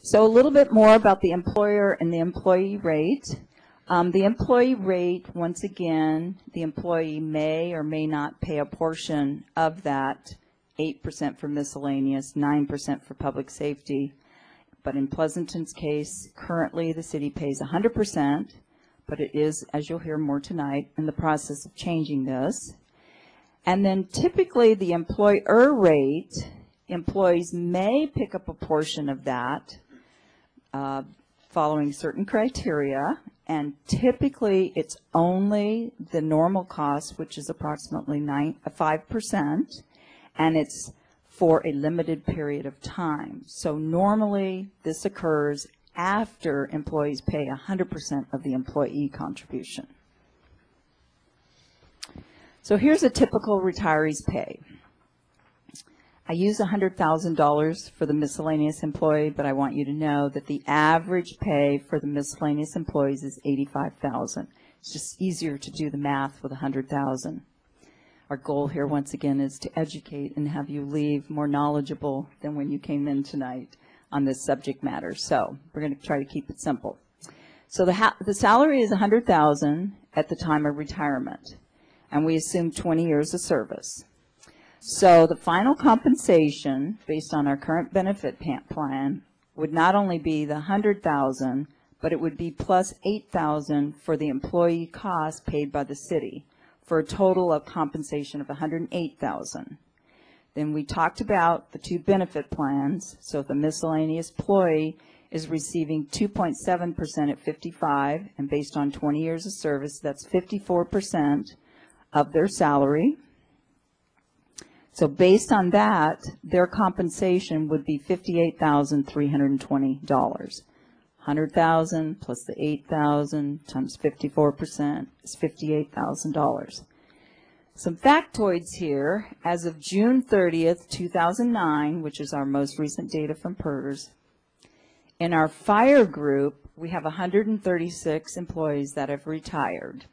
So a little bit more about the employer and the employee rate. The employee rate, once again, the employee may or may not pay a portion of that, 8% for miscellaneous, 9% for public safety. But in Pleasanton's case, currently the city pays 100%, but it is, as you'll hear more tonight, in the process of changing this. And then typically the employer rate, employees may pick up a portion of that following certain criteria, and typically it's only the normal cost, which is approximately 5%, and it's for a limited period of time. So normally this occurs after employees pay 100% of the employee contribution. So here's a typical retiree's pay. I use $100,000 for the miscellaneous employee, but I want you to know that the average pay for the miscellaneous employees is $85,000. It's just easier to do the math with $100,000. Our goal here, once again, is to educate and have you leave more knowledgeable than when you came in tonight on this subject matter. So we're going to try to keep it simple. So the salary is $100,000 at the time of retirement, and we assume 20 years of service. So the final compensation, based on our current benefit plan, would not only be the $100,000, but it would be plus $8,000 for the employee costs paid by the city, for a total of compensation of $108,000. Then we talked about the two benefit plans. So if the miscellaneous employee is receiving 2.7% at 55, and based on 20 years of service, that's 54% of their salary. So based on that, their compensation would be $58,320. $100,000 plus the $8,000 times 54% is $58,000. Some factoids here. As of June 30th, 2009, which is our most recent data from PERS, in our fire group, we have 136 employees that have retired.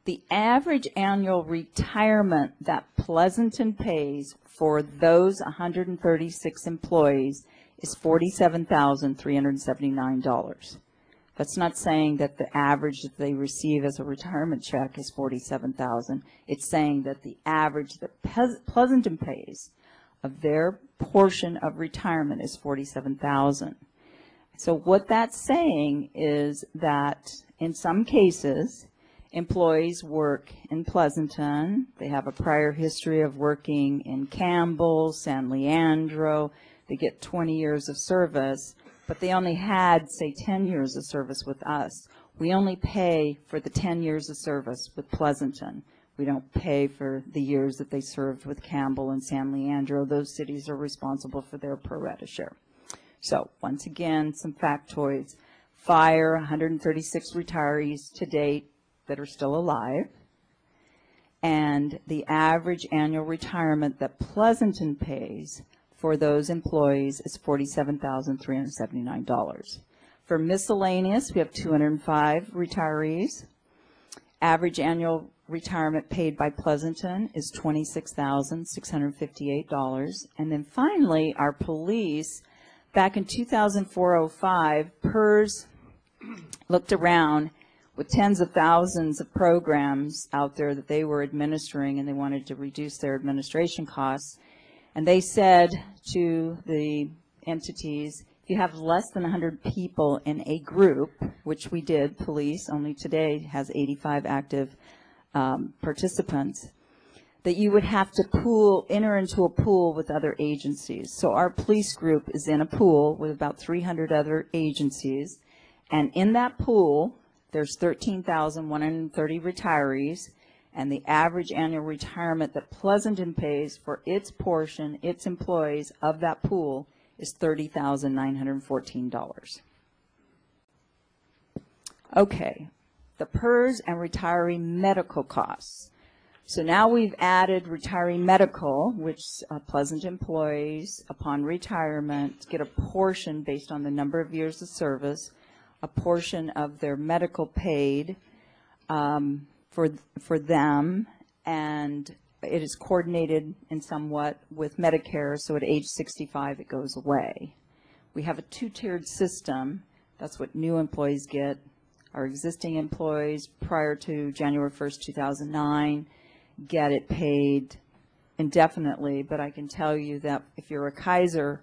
The average annual retirement that Pleasanton pays for those 136 employees is $47,379. That's not saying that the average that they receive as a retirement check is $47,000. It's saying that the average that Pleasanton pays of their portion of retirement is $47,000. So what that's saying is that in some cases, employees work in Pleasanton. They have a prior history of working in Campbell, San Leandro. They get 20 years of service, but they only had, say, 10 years of service with us. We only pay for the 10 years of service with Pleasanton. We don't pay for the years that they served with Campbell and San Leandro. Those cities are responsible for their pro rata share. So once again, some factoids. Fire, 136 retirees to date that are still alive, and the average annual retirement that Pleasanton pays for those employees is $47,379. For miscellaneous, we have 205 retirees. Average annual retirement paid by Pleasanton is $26,658. And then finally, our police, back in 2004-05, PERS looked around with tens of thousands of programs out there that they were administering, and they wanted to reduce their administration costs. And they said to the entities, if you have less than 100 people in a group, which we did, police only today has 85 active participants, that you would have to enter into a pool with other agencies. So our police group is in a pool with about 300 other agencies, and in that pool, there's 13,130 retirees, and the average annual retirement that Pleasanton pays for its portion, its employees of that pool, is $30,914. Okay, the PERS and retiree medical costs. So now we've added retiree medical, which Pleasanton employees, upon retirement, get a portion based on the number of years of service, a portion of their medical paid for them, and it is coordinated in somewhat with Medicare, so at age 65 it goes away. We have a two-tiered system. That's what new employees get. Our existing employees prior to January 1st, 2009 get it paid indefinitely, but I can tell you that if you're a Kaiser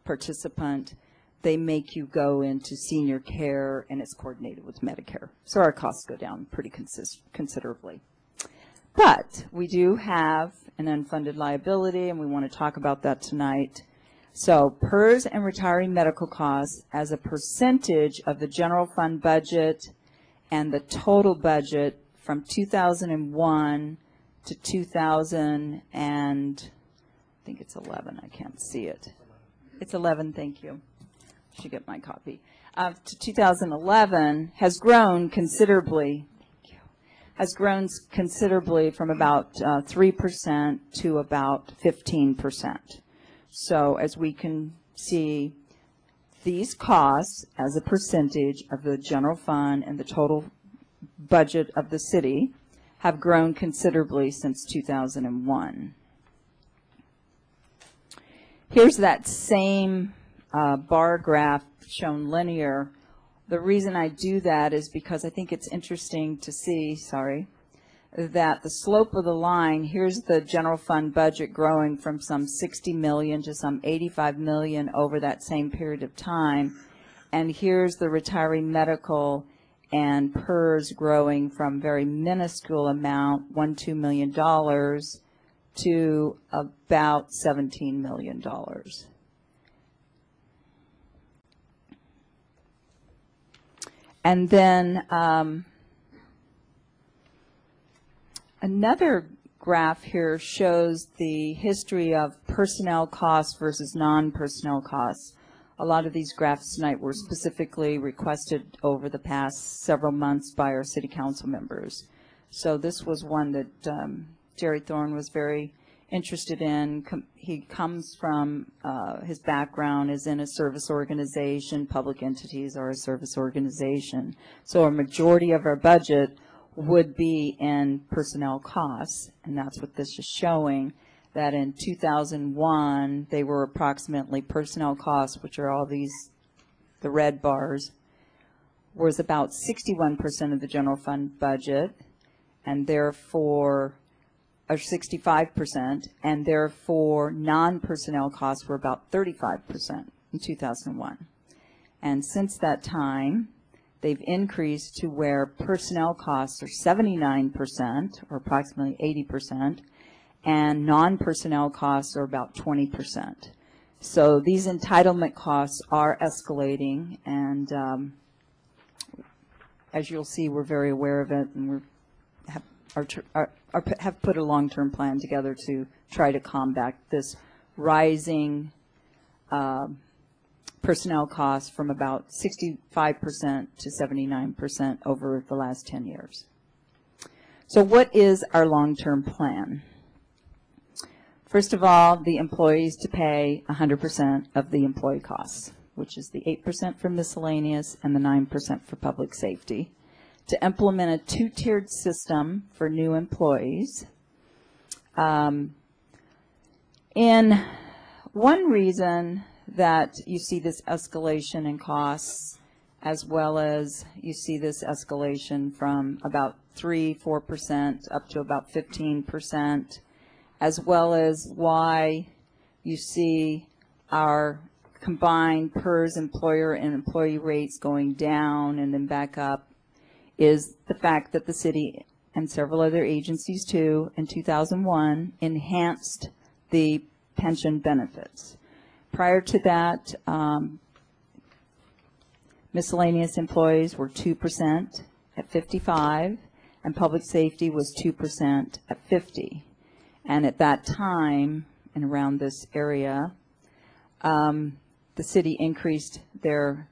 participant, they make you go into senior care, and it's coordinated with Medicare. So our costs go down pretty considerably. But we do have an unfunded liability, and we want to talk about that tonight. So PERS and retiree medical costs as a percentage of the general fund budget and the total budget from 2001 to 2000 and I think it's 11. I can't see it. It's 11. Thank you. Should get my copy. To 2011 has grown considerably. Thank you. Has grown considerably from about 3% to about 15%. So as we can see, these costs as a percentage of the general fund and the total budget of the city have grown considerably since 2001. Here's that same bar graph shown linear. The reason I do that is because I think it's interesting to see, that the slope of the line, here's the general fund budget growing from some 60 million to some 85 million over that same period of time. And here's the retiree medical and PERS growing from very minuscule amount, $1-2 million, to about $17 million. And then another graph here shows the history of personnel costs versus non-personnel costs. A lot of these graphs tonight were specifically requested over the past several months by our city council members. So this was one that Jerry Thorne was very interested in. He comes from, his background is in a service organization. Public entities are a service organization. So a majority of our budget would be in personnel costs, and that's what this is showing, that in 2001 they were approximately personnel costs, which are all these, the red bars, was about 61% of the general fund budget, and therefore, or 65%, and therefore non-personnel costs were about 35% in 2001. And since that time, they've increased to where personnel costs are 79%, or approximately 80%, and non-personnel costs are about 20%. So these entitlement costs are escalating, and as you'll see, we're very aware of it, and we have put a long-term plan together to try to combat this rising personnel costs from about 65% to 79% over the last 10 years. So what is our long-term plan? First of all, the employees to pay 100% of the employee costs, which is the 8% for miscellaneous and the 9% for public safety. To implement a two-tiered system for new employees. And one reason that you see this escalation in costs, as well as you see this escalation from about 3-4% up to about 15%, as well as why you see our combined PERS employer and employee rates going down and then back up, is the fact that the city and several other agencies too in 2001 enhanced the pension benefits. Prior to that, miscellaneous employees were 2% at 55, and public safety was 2% at 50. And at that time, and around this area, the city increased their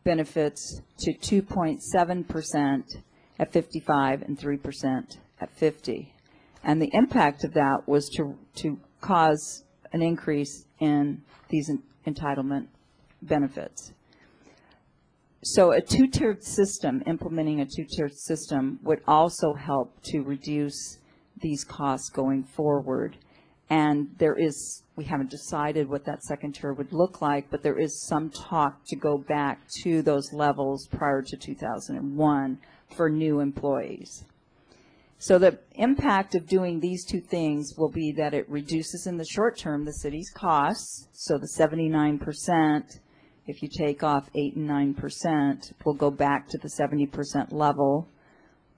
benefits to 2.7% at 55 and 3% at 50. And the impact of that was to cause an increase in these entitlement benefits. So a two-tiered system, implementing a two-tiered system, would also help to reduce these costs going forward. And we haven't decided what that second tier would look like, but there is some talk to go back to those levels prior to 2001 for new employees. So the impact of doing these two things will be that it reduces in the short term the city's costs. So the 79%, if you take off 8 and 9%, will go back to the 70% level,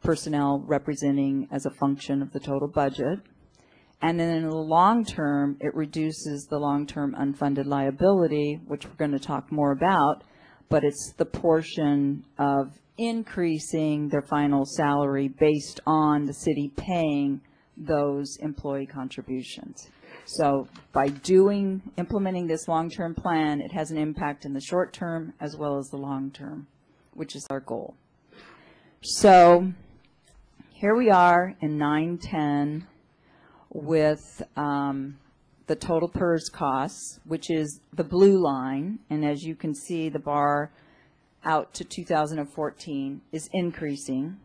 personnel representing as a function of the total budget. And then in the long term, it reduces the long-term unfunded liability, which we're going to talk more about, but it's the portion of increasing their final salary based on the city paying those employee contributions. So by implementing this long-term plan, it has an impact in the short term as well as the long term, which is our goal. So here we are in 910 with the total PERS costs, which is the blue line, and as you can see, the bar out to 2014 is increasing,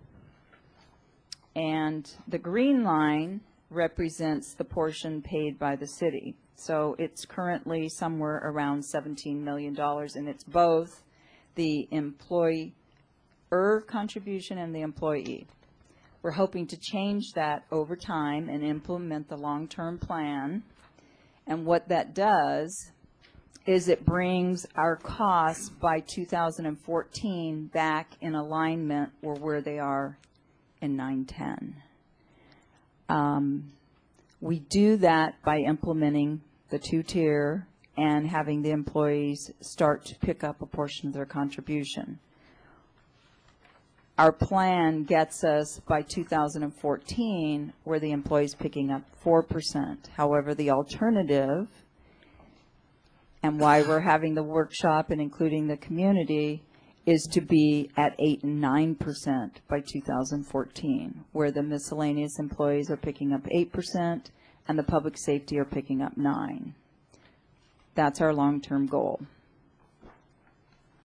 and the green line represents the portion paid by the city. So it's currently somewhere around $17 million, and it's both the employer contribution and the employee. We're hoping to change that over time and implement the long-term plan, and what that does is it brings our costs by 2014 back in alignment with where they are in 910. We do that by implementing the two-tier and having the employees start to pick up a portion of their contribution. Our plan gets us by 2014 where the employee's picking up 4%. However, the alternative, and why we're having the workshop and including the community, is to be at 8 and 9% by 2014, where the miscellaneous employees are picking up 8% and the public safety are picking up 9%. That's our long-term goal.